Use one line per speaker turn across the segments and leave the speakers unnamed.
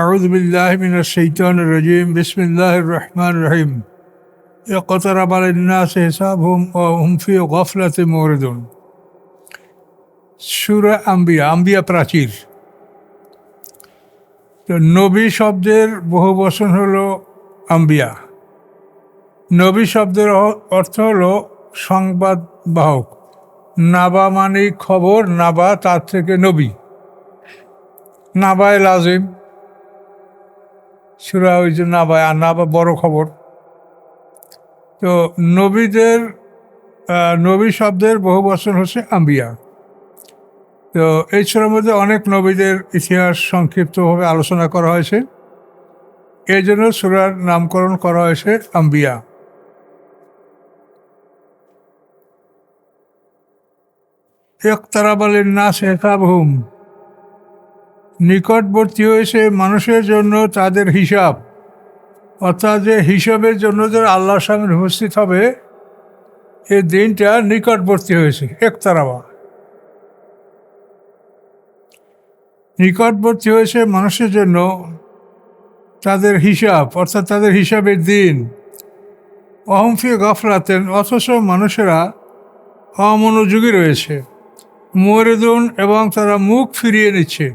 أعوذ بالله من الشيطان الرجيم بسم الله الرحمن الرحيم اقترب للناس حسابهم وهم في غفلة معرضون সূরা আম্বিয়া প্রাচীর। তো নবী শব্দের বহু বচন হলো আম্বিয়া। নবী শব্দের অর্থ হলো সংবাদ বাহক। নাবা মানে খবর, নাবা তার থেকে নবী, নাবায় লাজিম সূরা ওই যে নাবায়, আর নাবা বড় খবর। তো নবী শব্দের বহু বচন হচ্ছে আম্বিয়া। তো এই সূরার মধ্যে অনেক নবীদের ইতিহাস সংক্ষিপ্তভাবে আলোচনা করা হয়েছে, এই জন্য সূরার নামকরণ করা হয়েছে আম্বিয়া। ইকতারাবা লিন-নাসি হিসাবুহুম, নিকটবর্তী হয়েছে মানুষের জন্য তাদের হিসাব, অর্থাৎ যে হিসাবের জন্য যারা আল্লাহর সামনে উপস্থিত হবে এই দিনটা নিকটবর্তী হয়েছে। ইকতারাবা, নিকটবর্তী হয়েছে মানুষের জন্য তাদের হিসাব, অর্থাৎ তাদের হিসাবের দিন। ওহুম ফি গাফলাতিন, অথচ মানুষেরা অমনোযোগী রয়েছে। মুরিদুন, এবং তারা মুখ ফিরিয়ে নিচ্ছে।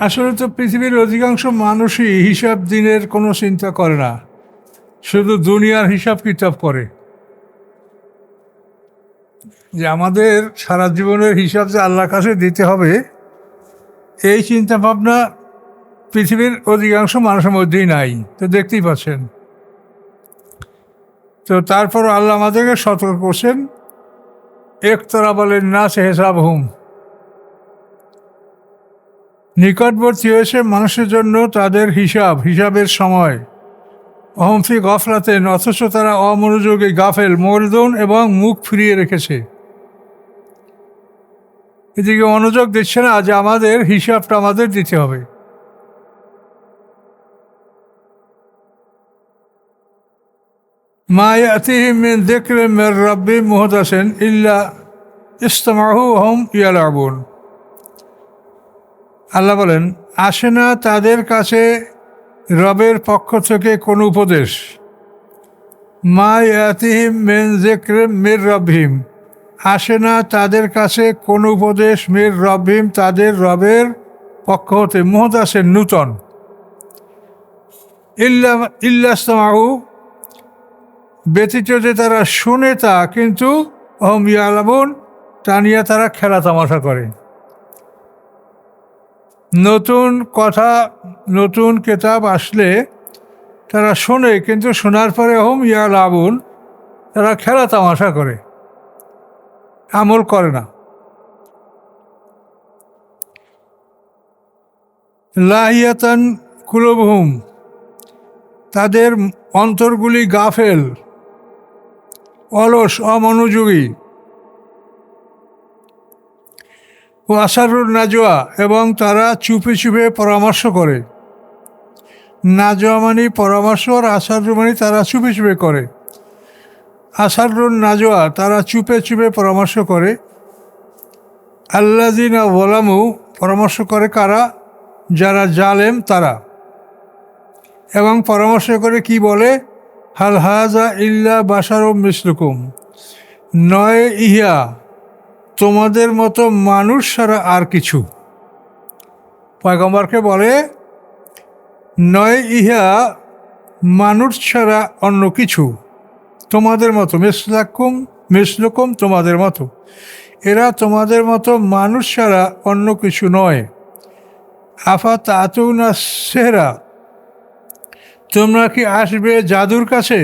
আসলে তো পৃথিবীর অধিকাংশ মানুষই হিসাব দিনের কোনো চিন্তা করে না, শুধু দুনিয়ার হিসাব কিতাব করে। যে আমাদের সারা জীবনের হিসাব যে আল্লাহর কাছে দিতে হবে, এই চিন্তা ভাবনা পৃথিবীর অধিকাংশ মানুষের মধ্যেই নাই। তো দেখতেই পাচ্ছেন। তো তারপর আল্লাহ আমাদেরকে সতর্ক করছেন, ইকতারাবা লিন-নাসি হিসাবুহুম, নিকটবর্তী হয়েছে মানুষের জন্য তাদের হিসাবের সময়। ওহুম ফি গাফলাতিন, অথচ তারা অমনোযোগী, গাফেল, মুরিদুন, এবং মুখ ফিরিয়ে রেখেছে। এদিকে মনোযোগ দিচ্ছে না যে আমাদের হিসাবটা আমাদের দিতে হবে। মা ইয়াতিহিম মিন যিকরিন মির রাব্বিহিম মুহদাসিন ইল্লা ইসতামাউহু ওয়া হুম ইয়ালাবুন। আল্লাহ বলেন, আসে না তাদের কাছে রবের পক্ষ থেকে কোনো উপদেশ। মা ইয়াতিহিম মিন যিকরিন মির রাব্বিহিম, আসে না তাদের কাছে কোনো উপদেশ, মির রাব্বিহিম, তাদের রবের পক্ষ হতে, মুহদাসিন, নূতন। ইল্লা ইসতামাউহু, ব্যতীত যে তারা শুনে তা, কিন্তু ওহুম ইয়ালাবুন, তা নিয়ে তারা খেলা তামাশা করে। নতুন কথা, নতুন কিতাব আসলে তারা শোনে, কিন্তু শোনার পরে ওহুম ইয়ালাবুন, তারা খেলা তামাশা করে, আমল করে না। লাহিয়াতান কুলুবুহুম, তাদের অন্তরগুলি গাফেল, অলস, অমনোযোগী। ও আসারুন নাজওয়া, এবং তারা চুপে চুপে পরামর্শ করে। নাজওয়া মানে পরামর্শ, আর আসারু মানে তারা চুপে চুপে করে। আসারুন নাজওয়া, তারা চুপে চুপে পরামর্শ করে। আল্লাযিনা যালামু, পরামর্শ করে কারা? যারা জালেম তারা। এবং পরামর্শ করে কি বলে? হাল হাযা ইল্লা বাশারুম মিসলুকুম, নয় ইহা তোমাদের মতো মানুষ ছাড়া আর কিছু। পয়গম্বরকে বলে, নয় ইহা মানুষ ছাড়া অন্য কিছু, তোমাদের মতো। মিসলুকুম, তোমাদের মতো। এরা তোমাদের মতো মানুষ ছাড়া অন্য কিছু নয়। আফা তাতুনা সেহরা, তোমরা কি আসবে জাদুর কাছে?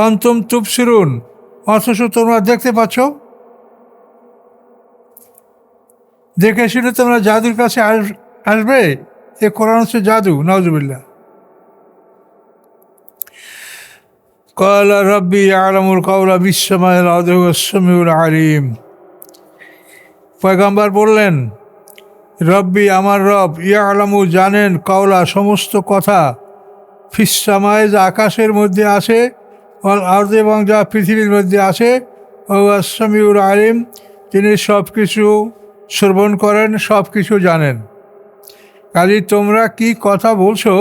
অন্তুম তুবসিরুন, অথচ তোমরা দেখতে পাচ্ছ। দেখে শুনে তোমরা জাদুর কাছে আসবে? এ কোরআন হচ্ছে জাদু, নাউজুবিল্লাহ। ক্বালা রাব্বি ইয়ালামুল কাওলা ফিস-সামাইল আরদি ওয়াস সামিউল আলিম। পয়গম্বর বললেন, রব্বি, আমার রব, ইয়ালামু, জানেন, কাওলা, সমস্ত কথা, ফিস-সামায়ে, যা আকাশের মধ্যে আছে, ওয়াল আরদি, এবং যা পৃথিবীর মধ্যে আছে, ওয়াস সামিউল আলিম, তিনি সব কিছু শ্রবণ করেন, সব কিছু জানেন। কাজেই তোমরা কি কথা বলছো,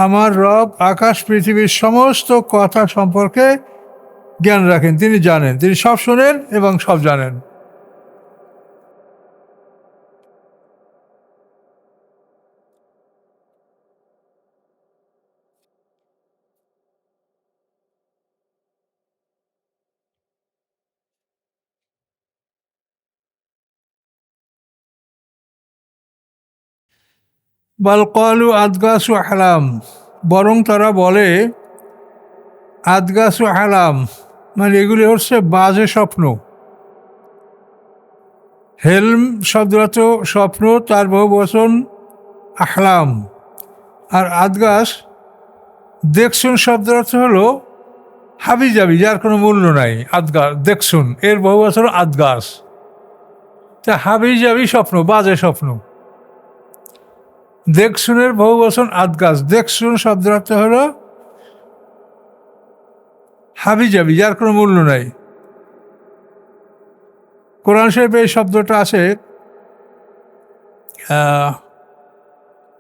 আমার রব আকাশ পৃথিবীর সমস্ত কথা সম্পর্কে জ্ঞান রাখেন, তিনি জানেন, তিনি সব শোনেন এবং সব জানেন। বাল ক্বালু আদগাসু আহলাম, বরং তারা বলে আদগাসু আহলাম, মানে এগুলি হচ্ছে বাজে স্বপ্ন। হেলম শব্দগত স্বপ্ন, তার বহু বচন আহলাম। আর আদগাস দেখশুন শব্দের অর্থ হলো হাবিজাবি, যার কোনো মূল্য নাই। আদগাস দেখশুন, এর বহু বচন আদগাস। তা হাবিজাবি স্বপ্ন, বাজে স্বপ্ন। দেখশুনের বহু বচন আদগাস। দেখশুন শব্দের অর্থ হলো হাবিজাবি, যার কোনো মূল্য নাই। কোরআন শরীফে এই শব্দটা আছে,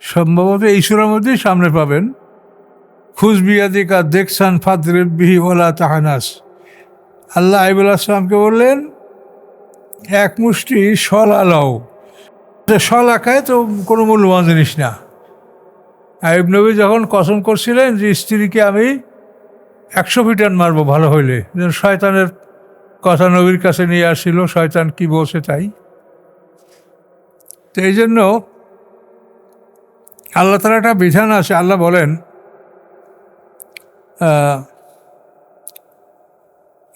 সম্ভবত এই সূরার মধ্যেই সামনে পাবেন। খুজ বিয়াদিকা দেখসান ফাদরিব বিহি ওয়ালা তাহানাস। আল্লাহ আইবুল আসলামকে বললেন, এক মুষ্টি শলা লাও। শলা খায় তো কোনো মূল্যবান জিনিস না। আইব নবী যখন কসম করছিলেন যে স্ত্রীকে আমি 100 ফিটান মারবো ভালো হইলে, যেন শয়তানের কথা নবীর কাছে নিয়ে আসছিল, শয়তান কি বলছে তাই। তো এই জন্য আল্লাহ তাআলার একটা বিধান আছে। আল্লাহ বলেন,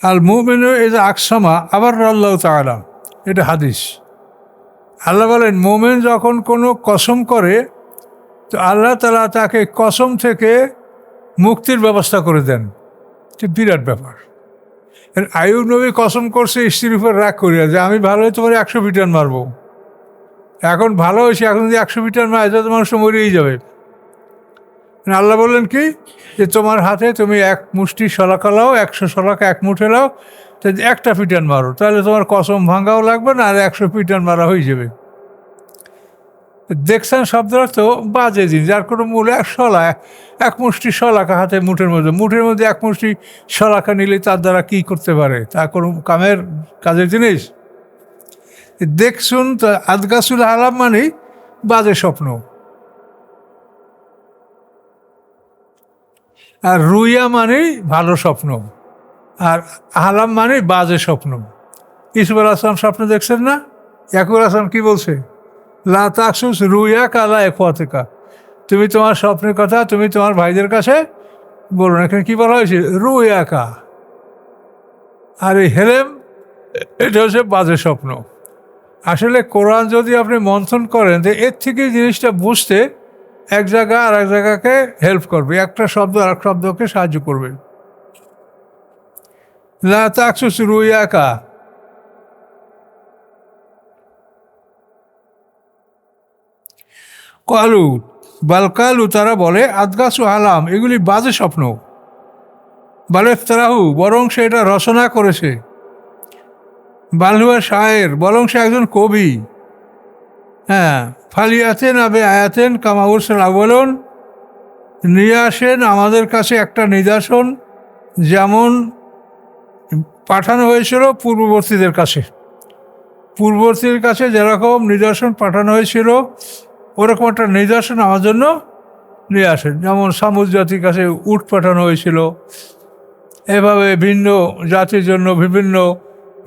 আল মুমিনু ইযা আকসামা আবার আল্লাহ তাআলা, এটা হাদিস। আল্লাহ বলেন, মোমেন যখন কোনো কসম করে তো আল্লাহ তাআলা তাকে কসম থেকে মুক্তির ব্যবস্থা করে দেন। এটা বিরাট ব্যাপার। আইয়ুব নবী কসম করছে স্ত্রীর উপর রাগ করিয়া যে আমি ভালো হয়ে তোমার 100 ফিটান মারবো। এখন ভালো হয়েছে, এখন যদি 100 ফিটান মারে তো তোমার সে মরেই যাবে। আল্লাহ বললেন কি, যে তোমার হাতে তুমি এক মুষ্টি শলাকা লাও, 100 শলাকা এক মুঠে লাও, তো একটা ফিটান মারো, তাহলে তোমার কসম ভাঙাও লাগবে না, আর 100 ফিটান মারা হয়ে যাবে। দেখছেন শব্দের অর্থ বাজে জিনিস, যার কোনো মূল্য। এক মুষ্টি শলাকা হাতে মুঠের মধ্যে এক মুষ্টি শলাকা নিলে তার দ্বারা কি করতে পারে, তা কোনো কাজের জিনিস। দেখছুন আদগাসুল আলাম মানে বাজে স্বপ্ন, আর রুইয়া মানে ভালো স্বপ্ন, আর আলাম মানে বাজে স্বপ্ন। ইসুফ আলাইহিস সালাম স্বপ্ন দেখছেন না? ইয়াকুব আলাইহিস সালাম কি বলছে, লা তাকসুস রুইয়া কালা ইখওয়াতিকা, তুমি তোমার স্বপ্নের কথা তুমি তোমার ভাইদের কাছে বলো না। এখানে কি বলা হয়েছে, রুইয়া কা। আর এই হেলেম, এটা হচ্ছে বাজে স্বপ্ন। আসলে কোরআন যদি আপনি মন্থন করেন, তো এর থেকে জিনিসটা বুঝতে এক জায়গা আর এক জায়গাকে হেল্প করবে, একটা শব্দ আর এক শব্দকে সাহায্য করবে। লা তাকসুস রুইয়া কা, কালু বালকালু, তারা বলে আদগাসু আলাম, এগুলি বাজে স্বপ্ন। বালেফতারাহু, বরং সে এটা রচনা করেছে। বালহুয়া শায়ের, বরং সে একজন কবি। হ্যাঁ, ফালিয়াতেন আবে আয়াতেন কামাউরসেল আবলন, নিয়ে আসেন আমাদের কাছে একটা নিদর্শন, যেমন পাঠানো হয়েছিল পূর্ববর্তীদের কাছে। পূর্ববর্তীদের কাছে যেরকম নিদর্শন পাঠানো হয়েছিল, ওরকম একটা নিদর্শন আমার জন্য নিয়ে আসেন। যেমন সামুদ জাতির কাছে উট পাঠানো হয়েছিল, এভাবে ভিন্ন জাতির জন্য বিভিন্ন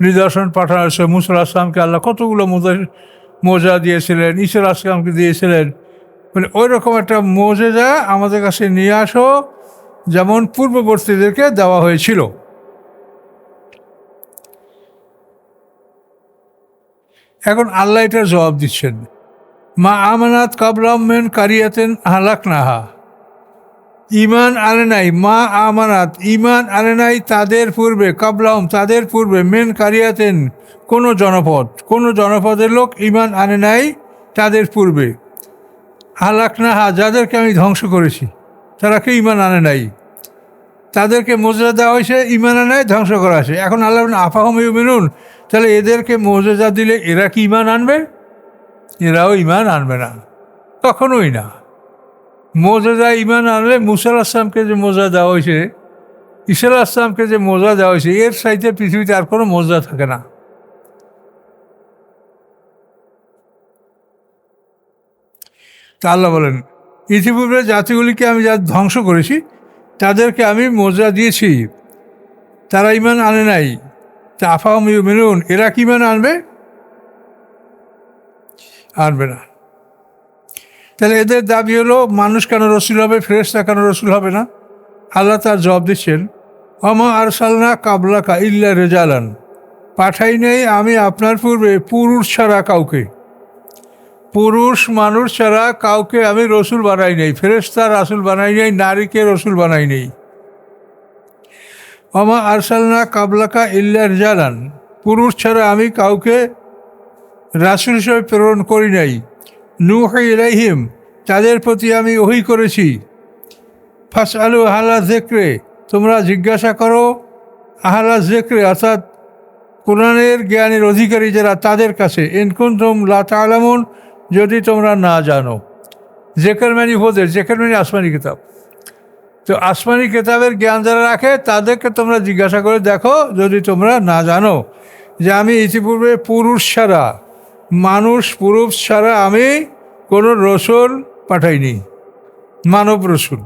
নিদর্শন পাঠানো হয়েছে। মুসা আলাইহিস সালামকে আল্লাহ কতগুলো মোজা দিয়েছিলেন, ঈসা আলাইহিস সালামকে দিয়েছিলেন। মানে ওই রকম একটা মোজেজা আমাদের কাছে নিয়ে আসো, যেমন পূর্ববর্তীদেরকে দেওয়া হয়েছিল। এখন আল্লাহ এটার জবাব দিচ্ছেন, মা আমানাত কাবলাম মেন কারিয়াতেন হালাক নাহা, ইমান আনে নাই, মা আমানাত ইমান আনে নাই তাদের পূর্বে, কাবলাম তাদের পূর্বে, মেন কারিয়াতেন কোনো জনপদের লোক ইমান আনে নাই তাদের পূর্বে, হালাক নাহা যাদেরকে আমি ধ্বংস করেছি, তারা কেউ ইমান আনে নাই। তাদেরকে মর্যাদা দেওয়া হয়েছে, ইমান আনে নাই, ধ্বংস করা হয়েছে। এখন আল্লাহ আফাহুম ইউমিনুন, তাহলে এদেরকে মোজেজা দিলে এরা কি ঈমান আনবে? এরাও ঈমান আনবে না, কখনোই না। মোজেজা ঈমান আনলে মুসা আলাইহিস সালামকে যে মোজা দেওয়া হয়েছে, ঈসা আলাইহিস সালামকে যে মোজা দেওয়া হয়েছে, এর চাইতে পৃথিবীতে আর কোনো মোজা থাকে না। তা আল্লাহ বলেন, ইতিপূর্বে জাতিগুলিকে আমি যা ধ্বংস করেছি তাদেরকে আমি মোজা দিয়েছি, তারা ঈমান আনে নাই। তা আফাহুম ইউমিনুন, এরা কি ঈমান আনবে? আনবে না। তাহলে এদের দাবি হলো মানুষ কেন রসুল হবে, ফেরেশতা কেন রসুল হবে না? আল্লাহ তার জবাব দিচ্ছেন, আমা আরসালনা কাবলাকা ইল্লা রেজালান, পাঠাই নেই আমি আপনার পূর্বে পুরুষ ছাড়া কাউকে, পুরুষ মানুষ ছাড়া কাউকে আমি রসুল বানাই নেই, ফেরেশতা রাসুল বানাই নেই, নারীকে রসুল বানাই নেই। আমা আরসালনা কাবলাকা ইল্লা রেজালান, পুরুষ ছাড়া আমি কাউকে রাসুল হিসেবে প্রেরণ করি নাই। নূহি ইলাইহিম, তাদের প্রতি আমি ওহী করেছি। ফাসআলু আহলা যিকরে, তোমরা জিজ্ঞাসা করো আহলা যিকরে, অর্থাৎ কোরআনের জ্ঞানের অধিকারী যারা, তাদের কাছে। ইন কুনতুম লা তা'লামুন, যদি তোমরা না জানো। যিকর মানে উপদেশ, যিকর মানে আসমানি কিতাব। তো আসমানি কিতাবের জ্ঞান যারা রাখে তাদেরকে তোমরা জিজ্ঞাসা করে দেখো, যদি তোমরা না জানো যে আমি ইতিপূর্বে পুরুষ ছাড়া, পুরুষ ছাড়া আমি কোনো রসুল পাঠাইনি, মানব রসুল।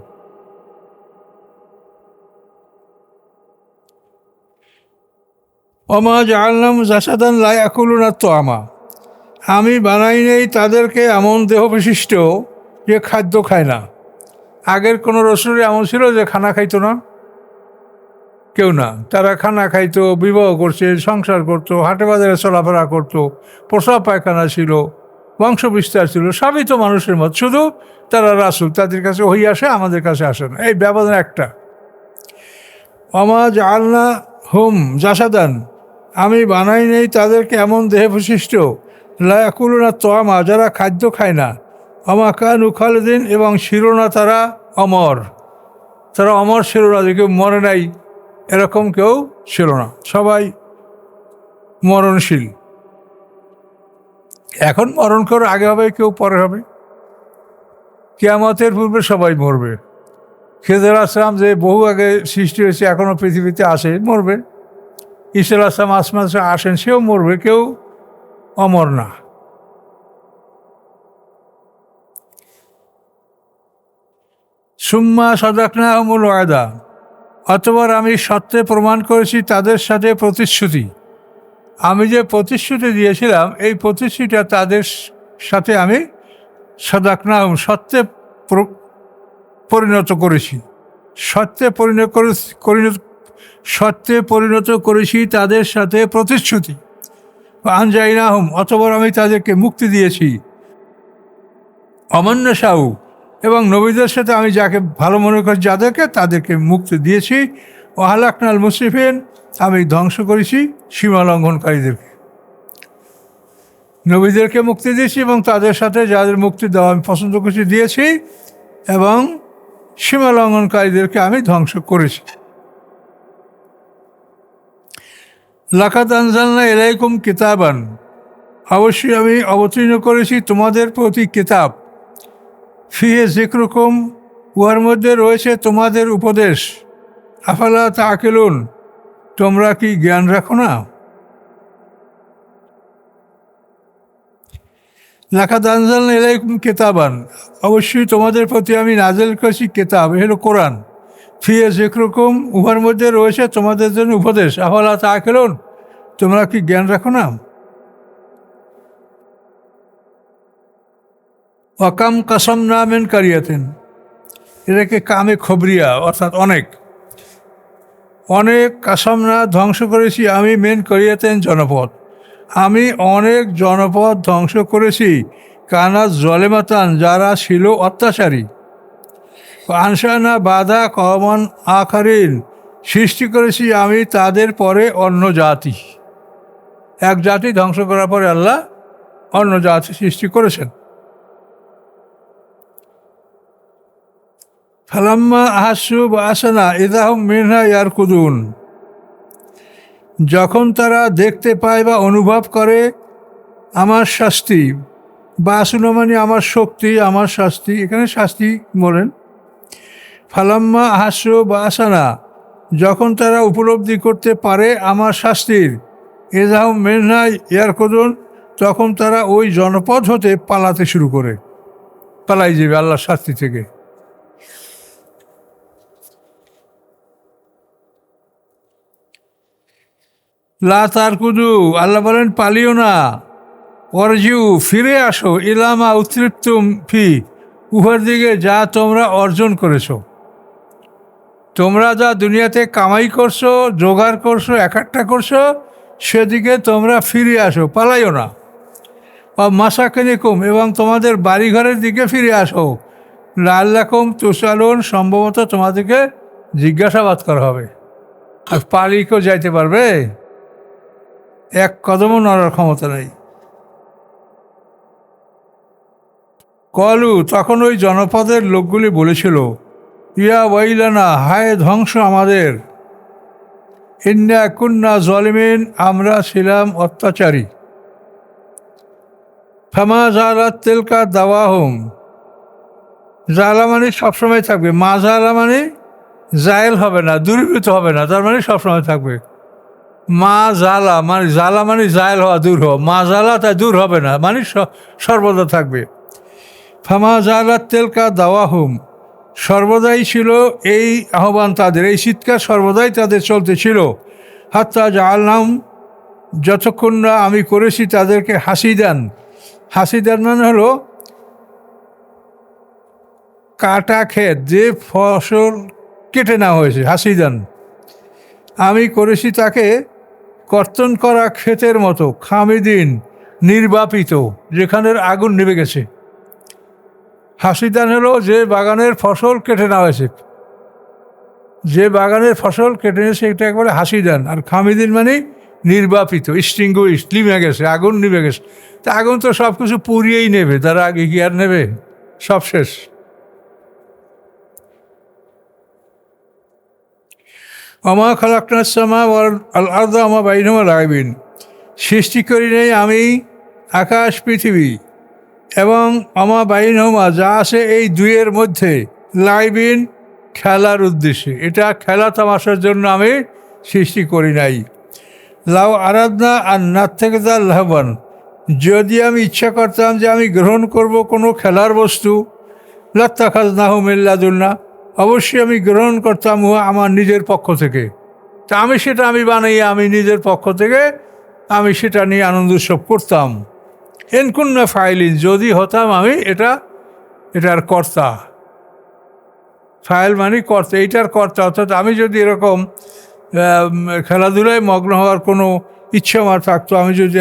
ওমা জাআলনাহুম জাসাদান লা ইয়াকুলুনা তা'আমা, আমি বানাই নেই তাদেরকে এমন দেহ বিশিষ্ট যে খাদ্য খায় না। আগের কোনো রসুলের এমন ছিল যে খানা খাইতো না? কেউ না। তারা খানা খাইতো, বিবাহ করছে, সংসার করতো, হাটে বাজারে চলাফেরা করতো, প্রসাব পায়খানা ছিল, বংশ বিস্তার ছিল, সবই তো মানুষের মত, শুধু তারা রাসূল, তাদের কাছে ওহী আসে, আমাদের কাছে আসে না, এই ব্যবধান একটা। ওমা জাআলনাহুম জাসাদান, আমি বানাই নেই তাদেরকে এমন দেহ বিশিষ্ট, লা ইয়াকুলুনা তা'আমা, যারা খাদ্য খায় না। ওমা কানু খালিদিন, এবং ছিল না তারা অমর, তারা অমর ছিল না, যে কেউ মরে নাই এরকম কেউ ছিল না, সবাই মরণশীল। এখন মরণ করে আগে হবে, কেউ পরে হবে। কিয়ামতের পূর্বে সবাই মরবে। খেজর আসলাম যে বহু আগে সৃষ্টি হয়েছে, এখনও পৃথিবীতে আসে, মরবে। ঈসা আসলাম আসমান আসেন, সেও মরবে, কেউ অমর না। সুম্মা সাদাকনাহুমুল ওয়াদা, অতঃপর আমি সত্যে প্রমাণ করেছি তাদের সাথে প্রতিশ্রুতি। আমি যে প্রতিশ্রুতি দিয়েছিলাম, এই প্রতিশ্রুতিটা তাদের সাথে আমি সাদাকনাহুম, সত্যে পরিণত করেছি, সত্যে পরিণত করেছি তাদের সাথে প্রতিশ্রুতি। আনজাইনাহুম, অতঃপর আমি তাদেরকে মুক্তি দিয়েছি। অমান্য সাহু, এবং নবীদের সাথে আমি যাকে ভালো মনে করি যাদেরকে, তাদেরকে মুক্তি দিয়েছি। ও হালাকনাল মুসরিফিন, আমি ধ্বংস করেছি সীমা লঙ্ঘনকারীদেরকে। নবীদেরকে মুক্তি দিয়েছি এবং তাদের সাথে যাদের মুক্তি দেওয়া আমি পছন্দ করেছি দিয়েছি, এবং সীমা লঙ্ঘনকারীদেরকে আমি ধ্বংস করেছি। লাকাদ আনজালনা ইলাইকুম কিতাবান, অবশ্যই আমি অবতীর্ণ করেছি তোমাদের প্রতি কিতাব। ফিহে যিকরুকুম, উহার মধ্যে রয়েছে তোমাদের উপদেশ। আফালা তাআকিলুন, তোমরা কি জ্ঞান রাখো না? লাকাদ আনজালনা ইলাইকুম কিতাবান, অবশ্যই তোমাদের প্রতি আমি নাযিল করেছি কিতাব, এ হলো কোরআন। ফিহে যিকরুকুম, উহার মধ্যে রয়েছে তোমাদের জন্য উপদেশ। আফালা তাআকিলুন, তোমরা কি জ্ঞান রাখো না? ওয়াকাম কাসামনা মিন কারিয়াতিন, এটাকে কামে খবরিয়া, অর্থাৎ অনেক কাসামনা ধ্বংস করেছি আমি, মেন কারিয়াতিন জনপদ, আমি অনেক জনপদ ধ্বংস করেছি। কানাত জলেমাতান, যারা ছিল অত্যাচারী। আনসানা বাদা কওমান আখারিন, সৃষ্টি করেছি আমি তাদের পরে অন্য জাতি। এক জাতি ধ্বংস করার পরে আল্লাহ অন্য জাতি সৃষ্টি করেছেন। ফালাম্মা আহাসু বাসানা ইদা হুম মিনহা ইয়ারকুদুন, যখন তারা দেখতে পায় বা অনুভব করে আমার শাস্তি, বা আসুন মানে আমার শক্তি, আমার শাস্তি, এখানে শাস্তি বলেন। ফালাম্মা হাস্য বা আসানা, যখন তারা উপলব্ধি করতে পারে আমার শাস্তির, এজাহ মেঘনা ইয়ার কদন, তখন তারা ওই জনপদ হতে পালাতে শুরু করে, পালাই যাবে আল্লাহর শাস্তি থেকে। লা তারকুদু, আল্লাহ বলেন পালিও না। অর্জিউ, ফিরে আসো। ইলামা উতৃপ্তুম ফি, উহার দিকে যা তোমরা অর্জন করেছো। তোমরা যা দুনিয়াতে কামাই করছো, জোগাড় করছো, একাট্টা করছো, সেদিকে তোমরা ফিরে আসো, পালাইও না। বা মাসাকিনিকুম, এবং তোমাদের বাড়িঘরের দিকে ফিরে আসো। লাল্লাকুম তুসালুন, সম্ভবত তোমাদেরকে জিজ্ঞাসাবাদ করা হবে। আর পালিয়ে কেউ যাইতে পারবে? এক কদমও নড়ার ক্ষমতা নেই। কলু, তখন ওই জনপদের লোকগুলি বলেছিল, ইয়া ওয়াইলানা, হায় ধ্বংস আমাদের। ইন্না কুন্না জলিমিন, আমরা ছিলাম অত্যাচারী। ফামা জালাত তেলকা দাওয়াহুম, জালা মানে সবসময় থাকবে, মা জালা মানে জায়েল হবে না, দূরীভূত হবে না, তার মানে সবসময় থাকবে। মা জালা মানে জায়েল হওয়া, দূর হওয়া। মা জালা তা দূর হবে না, মানে সর্বদা থাকবে। ফামা জালাত তেলকা দাওয়াহুম, সর্বদাই ছিল এই আহ্বান তাদের, এই চিৎকার সর্বদাই তাদের চলতে ছিল। হাত্তা জাআলনাহুম, যতক্ষণ না আমি করেছি তাদেরকে হাসিদান। হাসিদান মানে হলো কাটা ক্ষেত, যে ফসল কেটে নেওয়া হয়েছে, হাসিদান। আমি করেছি তাকে কর্তন করা ক্ষেতের মতো, খামিদিন, নির্বাপিত, যেখানের আগুন নিভে গেছে। হাসিদান হলো যে বাগানের ফসল কেটে নেওয়া হয়েছে, যে বাগানের ফসল কেটে নিয়েছে এটা একবারে হাসিদান। আর খামিদিন মানে নির্বাপিত, এক্সটিংগুইশড, নিভে গেছে, আগুন নিভে গেছে। তা আগুন তো সব কিছু পুড়িয়েই নেবে, তারা আগে কি আর নেবে? সব শেষ। আমা খালাকনাস সামা ওয়াল আরদা আমা বাইনহুমা লাইবিন, সৃষ্টি করি নেই আমি আকাশ পৃথিবী এবং আমা বাইনহুমা, যা আছে এই দুইয়ের মধ্যে, লাইবিন, খেলার উদ্দেশ্যে। এটা খেলা তামাশার জন্য আমি সৃষ্টি করি নাই। লাউ আরাধনা আর নার থেকে তার লাভবান, যদি আমি ইচ্ছা করতাম যে আমি গ্রহণ করব কোনো খেলার বস্তু, লাত্তাখাজ নাহু মিল্লাদুল্লাহ, অবশ্যই আমি গ্রহণ করতাম আমার নিজের পক্ষ থেকে। তা আমি বানাইয়া আমি নিজের পক্ষ থেকে আমি সেটা নিয়ে আনন্দ উৎসব করতাম। এনকুন্না ফাইলিন, যদি হতাম আমি এটার কর্তা। ফাইল মানে কর্তা, এইটার কর্তা। অর্থাৎ আমি যদি এরকম খেলাধুলায় মগ্ন হওয়ার কোনো ইচ্ছা আমার থাকতো, আমি যদি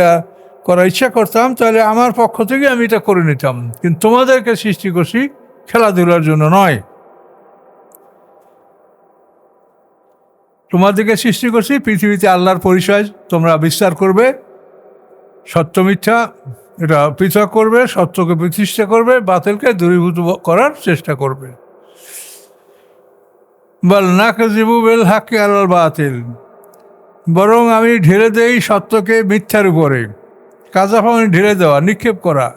করার ইচ্ছা করতাম, তাহলে আমার পক্ষ থেকে আমি এটা করে নিতাম। কিন্তু তোমাদেরকে সৃষ্টি করছি খেলাধুলার জন্য নয়, তোমাদেরকে সৃষ্টি করছি পৃথিবীতে আল্লাহর পরিচয় তোমরা বিস্তার করবে, সত্য মিথ্যা এটা পৃথক করবে, সত্যকে প্রতিষ্ঠা করবে, বাতিলকে দূরীভূত করার চেষ্টা করবে। বল নাকযিবু বিল হাক্কি আলাল বাতিল, বরং আমি ঢেলে দেই সত্যকে মিথ্যার উপরে। কাযাফা মানে ঢেলে দেওয়া, নিক্ষেপ করা।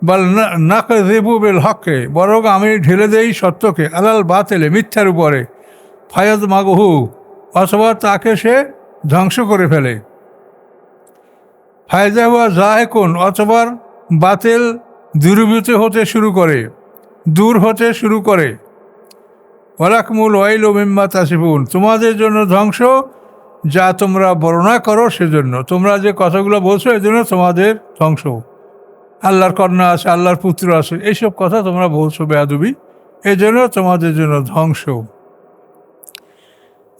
বল নাকযিবু বিল হক্কে, বরং আমি ঢেলে দেই সত্যকে আলাল বাতিলে, মিথ্যার উপরে। ফায়াদ মাগহু, অথবা তাকে সে ধ্বংস করে ফেলে। ফায়দা হুয়া জাহেকুন, অথবা বাতিল দূরীভূত হতে শুরু করে, দূর হতে শুরু করে। ওয়ালাকুমুল ওয়াইলু মিম্মা তাসিফুন, তোমাদের জন্য ধ্বংস যা তোমরা বর্ণনা করো সেজন্য। তোমরা যে কথাগুলো বলছো এজন্য তোমাদের ধ্বংস। আল্লাহর কন্যা আছে, আল্লাহর পুত্র আছে, এইসব কথা তোমরা বলছো বেয়াদবি, এজন্য তোমাদের জন্য ধ্বংস।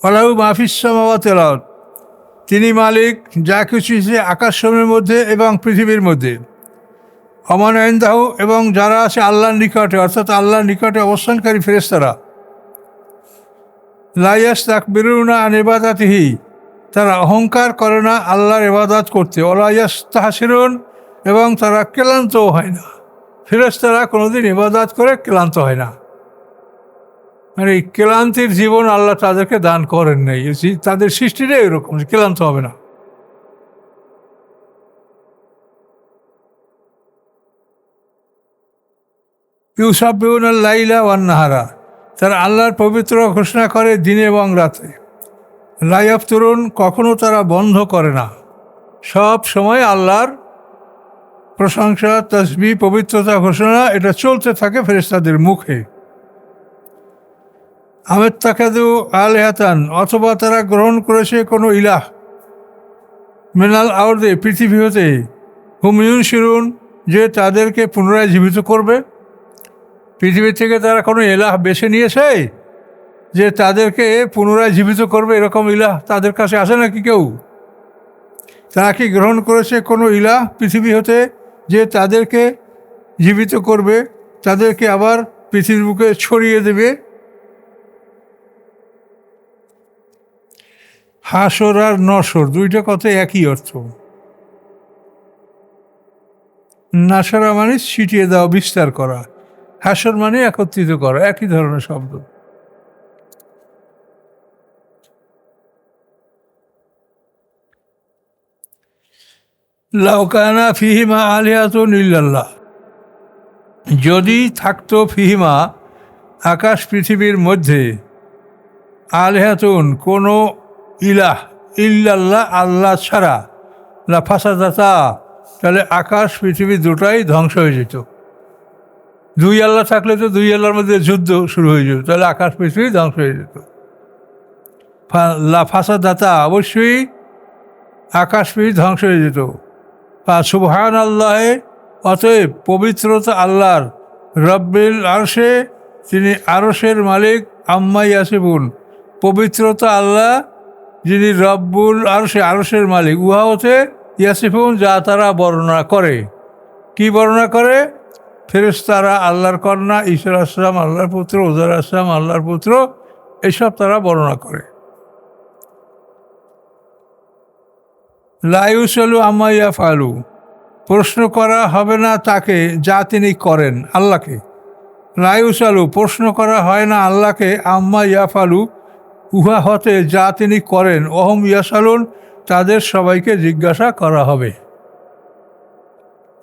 ওয়ালাহু মা ফিস সামাওয়াতি ওয়াল আরদ, তিনি মালিক যা কিছু আকাশসমূহের মধ্যে এবং পৃথিবীর মধ্যে। ওমান ইনদাহু, এবং যারা আছে আল্লাহর নিকটে, অর্থাৎ আল্লাহর নিকটে অবস্থানকারী ফেরেশতারা। লা ইস্তাকবিরুনা আন ইবাদাতিহি, তারা অহংকার করে না আল্লাহর ইবাদত করতে। ওয়ালা ইস্তাহসিরুন, এবং তারা ক্লান্তও হয় না। ফেরেশতারা কোনোদিন ইবাদত করে ক্লান্ত হয় না। মানে ক্লান্তির জীবন আল্লাহ তাদেরকে দান করেন নাই, তাদের সৃষ্টিটাই এরকম, ক্লান্ত হবে না। ইউসাব্বিহুনাল লাইলা ওয়ান নাহারা, তারা আল্লাহর পবিত্র ঘোষণা করে দিনে এবং রাতে। লা ইয়াফতুরুন, কখনো তারা বন্ধ করে না, সব সময় আল্লাহর প্রশংসা, তাসবিহ, পবিত্রতা ঘোষণা এটা চলতে থাকে ফেরেশতাদের মুখে। আমেত্তাখাযু আলিহাতান, অথবা তারা গ্রহণ করেছে কোনো ইলাহ, মিনাল আরদে, পৃথিবী হতে, হুম ইউনশিরুন, যে তাদেরকে পুনরায় জীবিত করবে। পৃথিবী থেকে তারা কোনো ইলাহ বেছে নিয়েছে যে তাদেরকে পুনরায় জীবিত করবে, এরকম ইলাহ তাদের কাছে আসে নাকি কেউ? তারা কি গ্রহণ করেছে কোনো ইলাহ পৃথিবী হতে যে তাদেরকে জীবিত করবে, তাদেরকে আবার পৃথিবীর বুকে ছড়িয়ে দেবে? হাসর আর নসর দুইটা কথা একই অর্থ। নাসারা মানে ছিটিয়ে দেওয়া, বিস্তার করা। হাসর মানে একত্রিত করা, একই ধরনের শব্দ। লাউ কানা ফিহিমা আলিহাতুন ইল্লাল্লাহ, যদি থাকতো ফিহিমা, আকাশ পৃথিবীর মধ্যে, আলিহাতুন কোনো ইলাহ, ইল্লাল্লাহ আল্লাহ ছাড়া, লা ফাসাদাতা, তাহলে আকাশ পৃথিবী দুটাই ধ্বংস হয়ে যেত। দুই আল্লাহ থাকলে তো দুই আল্লাহর মধ্যে যুদ্ধ শুরু হয়ে যেত, তাহলে আকাশ পৃথিবী ধ্বংস হয়ে যেত। লা ফাসাদাতা, অবশ্যই আকাশ পৃথিবী ধ্বংস হয়ে যেত। সুবহান আল্লাহে, অতএব পবিত্রতা আল্লাহর, রব্বিল আরশে, তিনি আরশের মালিক, আম্মা ইয়াসিফুন, পবিত্রতা আল্লাহ যিনি রব্বুল আরশে, আরশের মালিক, উহা হতে, ইয়াসিফুন, যা তারা বর্ণনা করে। কি বর্ণনা করে? ফেরেশতারা আল্লাহর কন্যা, ঈসা আলাইহিস সালাম আল্লাহর পুত্র, উযাইর আলাইহিস সালাম আল্লাহর পুত্র, এসব তারা বর্ণনা করে। লা ইউসালু আম্মা ইয়াফআলু, প্রশ্ন করা হবে না তাকে যা তিনি করেন, আল্লাহকে। লা ইউসালু, প্রশ্ন করা হয় না আল্লাহকে, আম্মা ইয়াফআলু, উহা হতে যা তিনি করেন, অহম ইয়াসালুন, তাদের সবাইকে জিজ্ঞাসা করা হবে।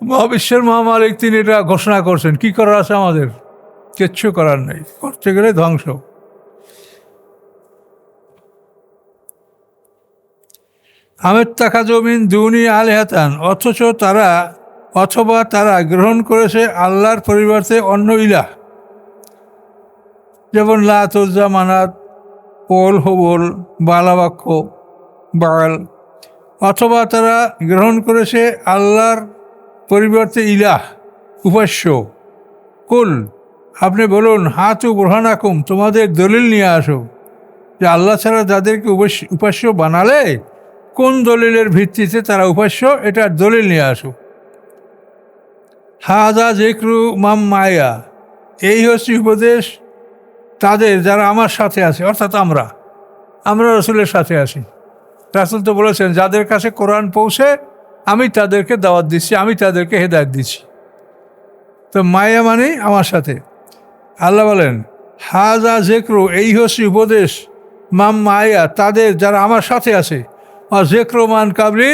মহাবিশ্বের মহামালিক তিনি এটা ঘোষণা করছেন, কি করার আছে আমাদের? কিচ্ছু করার নেই, করতে গেলে ধ্বংস। আমেত্তাখাযু মিন দুনি আলিহাতান, অথবা তারা গ্রহণ করেছে আল্লাহর পরিবর্তে অন্য ইলাহ, যেমন লাত, উজ্জা, মানাত, পোল, হবল, বালাবাক্ষ, বাল। অথবা তারা গ্রহণ করেছে আল্লাহর পরিবর্তে ইলাহ, উপাস্য। কুল, আপনি বলুন, হাতু বুরহানাকুম, তোমাদের দলিল নিয়ে আসো, যে আল্লাহ ছাড়া যাদেরকে উপাস্য বানালে কোন দলিলের ভিত্তিতে তারা উপাস্য, এটার দলিল নিয়ে আসো। হাজা যিকরু মান মায়া, এই হচ্ছে উপদেশ তাদের যারা আমার সাথে আছে, অর্থাৎ আমরা রাসূলের সাথে আছি। রাসূল তো বলেছেন, যাদের কাছে কোরআন পৌঁছে আমি তাদেরকে দাওয়াত দিচ্ছি, আমি তাদেরকে হেদায়েত দিচ্ছি। তো মায়া মানে আমার সাথে। আল্লাহ বলেন, হাজা যিকরু, এই হচ্ছে উপদেশ, মাম মায়া, তাদের যারা আমার সাথে আছে, আর যিকরু মান কাবলি,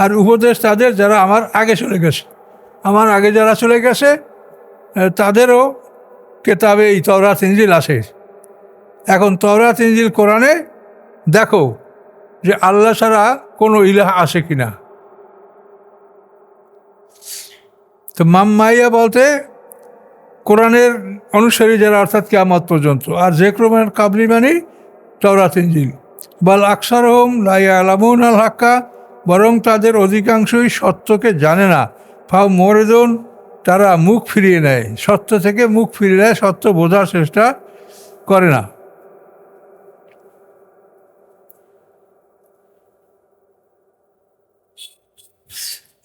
আর উপদেশ তাদের যারা আমার আগে চলে গেছে। আমার আগে যারা চলে গেছে তাদেরও কেতাবে এই তাওরাত ইনজিল আছে। এখন তাওরাত ইনজিল কোরআনে দেখো যে আল্লাহ ছাড়া কোনো ইলাহ আছে কিনা। তো মাম্মাইয়া বলতে কোরআনের অনুসারী যারা, অর্থাৎ কিয়ামত পর্যন্ত। আর যিকরু মান কাবলি মানে তাওরাত ইনজিল। বাল আকসারহুম লা ইয়ালামুনা আল হাক্কা, বরং তাদের অধিকাংশই সত্যকে জানে না। ফাও মুরিদুন, তারা মুখ ফিরিয়ে নেয়, সত্য থেকে মুখ ফিরিয়ে নেয়, সত্য বোঝার চেষ্টা করে না।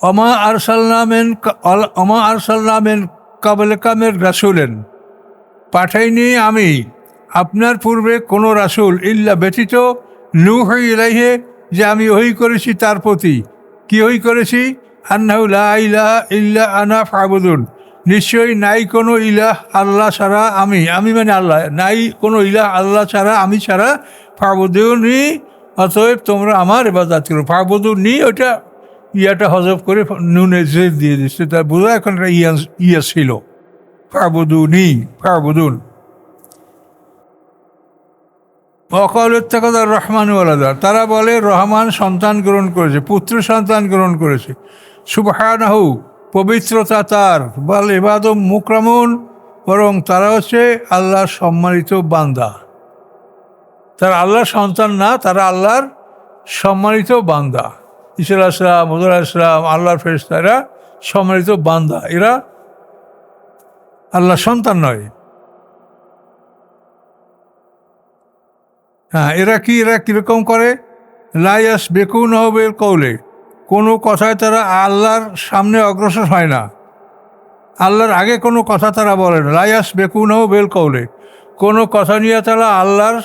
অমা আরসালনা মিন ক্বাবলিকা মির রাসূলিন, পাঠাইনি আমি আপনার পূর্বে কোনো রাসূল, ইল্লা ব্যতীত, নূহি ইলাইহি, যে আমি ওহী করেছি তার প্রতি। কি ওহী করেছি? আন্নাহু লা ইলাহা ইল্লা আনা ফা'বুদুন, নিশ্চয়ই নাই কোনো ইলাহ আল্লাহ ছাড়া, আমি মানে আল্লাহ, নাই কোনো ইলাহ আল্লাহ ছাড়া, আমি ছাড়া, ফাবুদুনি, অতএব তোমরা আমার ইবাদত করো। ফাবুদুনি ওইটা ইয়াটা হজব করে নুনে জের দিয়ে দিচ্ছে, তার বোঝা এখন একটা ইয়া ছিল, ফাবুদুনি, ফাবুদুন। অকালের রহমান ওয়ালাদা, তারা বলে রহমান সন্তান গ্রহণ করেছে, পুত্র সন্তান গ্রহণ করেছে। সুবহানাহু, পবিত্রতা তার, বল ইবাদুম মুকরামুন, বরং তারা হচ্ছে আল্লাহর সম্মানিত বান্দা। তারা আল্লাহর সন্তান না, তারা আল্লাহর সম্মানিত বান্দা। ঈসা আলাইহিস সালাম, হুজুর আলাইহিস সালাম, আল্লাহর ফেরেশতা, এরা সম্মানিত বান্দা, এরা আল্লাহর সন্তান নয়। হ্যাঁ, এরা কীরকম করে? লায়াস বেকুন হবের কৌলে, কোনো কথায় তারা আল্লাহর সামনে অগ্রসর হয় না, আল্লাহর আগে কোনো কথা তারা বলে না। লায়াস বেকুন বেল কৌলে, কোনো কথা নিয়ে তারা আল্লাহর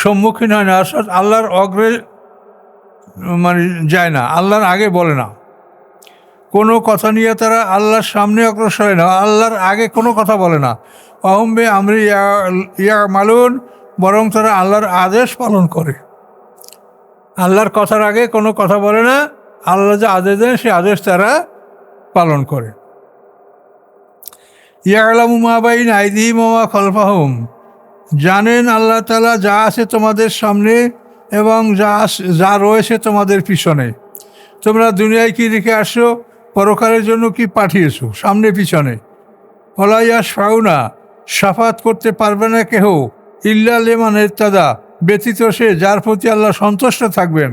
সম্মুখীন হয় না, অর্থাৎ আল্লাহর অগ্রে মানে যায় না, আল্লাহর আগে বলে না। কোনো কথা নিয়ে তারা আল্লাহর সামনে অগ্রসর হয় না, আল্লাহর আগে কোনো কথা বলে না। অহম্বে আমরি ইয়া মালুন, বরং তারা আল্লাহর আদেশ পালন করে। আল্লাহর কথার আগে কোনো কথা বলে না, আল্লাহ যে আদেশ দেন সে আদেশ তারা পালন করে। ইয়ালামু মা বাইনা আইদিহিম ওয়া মা খালফাহুম, জানেন আল্লাহ তাআলা যা আছে তোমাদের সামনে এবং যা রয়েছে তোমাদের পিছনে। তোমরা দুনিয়ায় কি রেখে আসো, পরকালের জন্য কি পাঠিয়েছো, সামনে পিছনে। ওয়ালা ইয়াশফাউনা, শাফাত করতে পারবে না কেহ, ইল্লা লিমান ইরতাদা, ব্যতীত সে যার প্রতি আল্লাহ সন্তুষ্ট থাকবেন।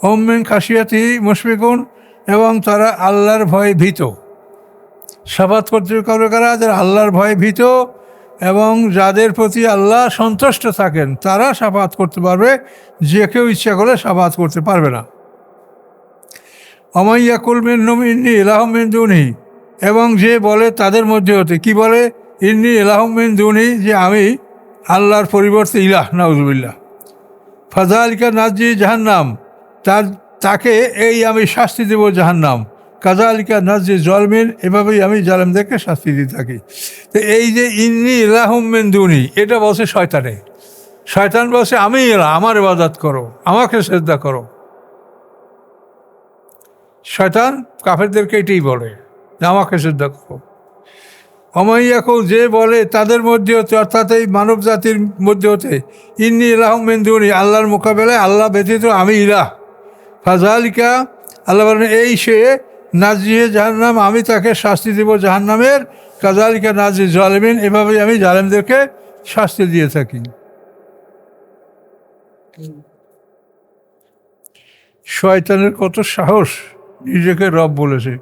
হুম মিন খাশিয়াতিহি মুশফিকুন, এবং তারা আল্লাহর ভয়ে ভীত। শাফাত করতে পারবে কারা? যারা আল্লাহর ভয়ে ভীত এবং যাদের প্রতি আল্লাহ সন্তুষ্ট থাকেন, তারা শাফাত করতে পারবে, যে কেউ ইচ্ছা করে শাফাত করতে পারবে না। অমাইয়াকুল মিনহুম ইন্নী ইলাহুম মিন দুনিহি, এবং যে বলে তাদের মধ্যে হতে, কি বলে? ইন্নী ইলাহুম মিন দুনিহি, যে আমি আল্লাহর পরিবর্তে ইলাহ, নাউযুবিল্লাহ। ফাযালিকা নাজি জাহান্নাম, তাকে এই আমি শাস্তি দেব জাহান্নাম। কাযালিকা নাজি জালিমিন, এভাবেই আমি জালেমদেরকে শাস্তি দিয়ে থাকি। তো এই যে ইন্নী ইলাহুম মিন দুনিহি, এটা বলছে শয়তানে। শয়তান বলছে আমি ইলাহ, আমার ইবাদত করো, আমাকে সিজদা করো। শয়তান কাফেরদেরকে এটাই বলে যে আমাকে সিজদা করো। অমাইয়াকুল, যে বলে তাদের মধ্যে হতে, অর্থাৎ এই মানব জাতির মধ্যে হতে, ইন্নী ইলাহুম মিন দুনিহি, আল্লাহর মোকাবেলায় আল্লাহ ব্যতীত আমি ইলাহ। ফাযালিকা, আল্লাহ বলেন এই সে, নাজিহে জাহান্নাম, আমি তাকে শাস্তি দেব জাহান্নামের। কাযালিকা নাজি জালিমিন, এভাবেই আমি জালেমদেরকে শাস্তি দিয়ে থাকি। শয়তানের কত সাহস, নিজেকে রব বলেছে।